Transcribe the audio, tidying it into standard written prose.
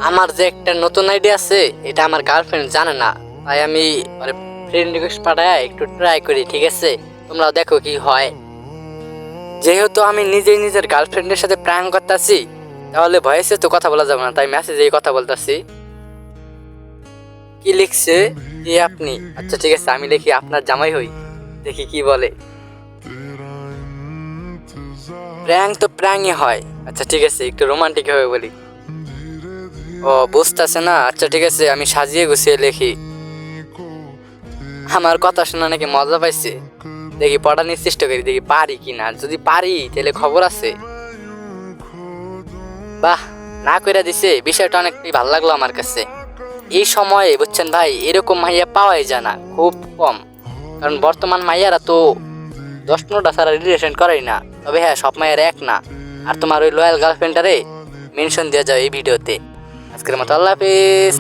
আমার যে একটা নতুন আইডিয়া আছে এটা আমার গার্লফ্রেন্ড জানে না, তাই আমি ফ্রেন্ড রিকোয়েস্ট পাঠায় একটু ট্রাই করি, ঠিক আছে? তোমরা দেখো কি হয়। যেহেতু আমি নিজেই নিজের গার্লফ্রেন্ডের সাথে প্র্যাঙ্ক করতেছি, তাহলে ভয়েসে তো কথা বলা যাবে না, তাই মেসেজেই কথা বলতেছি। কি লিখছে? কে আপনি? আচ্ছা ঠিক আছে, আমি লিখি আপনার জামাই হই, দেখি কি বলে। প্র্যাঙ্ক তো প্র্যাঙ্কই হয়। আচ্ছা ঠিক আছে, একটু রোমান্টিক হবে বলি। ও বুঝতেছে না, আচ্ছা ঠিক আছে, আমি সাজিয়ে গুছিয়ে লিখি। আমার কথা শোনা নাকি মজা পাইছে, দেখি পড়ানোর চেষ্টা করি, দেখি পারি কিনা। যদি পারি তাহলে খবর আছে। বাহ, না কইরা দিছে, বিষয়টা অনেকটাই ভালো লাগলো আমার কাছে। এই সময়ে বুঝছেন ভাই, এরকম মাইয়া পাওয়াই যায় না, খুব কম। কারণ বর্তমান মাইয়ারা তো 10-15টা ছাড়া রিলেশন করেই না। তবে হ্যাঁ, সব মাইয়ার এক না। আর তোমার ওই লয়াল গার্লফ্রেন্ডারে মেনশন দেওয়া যায় এই ভিডিওতে। আজকের মতো আল্লাহ হাফিজ।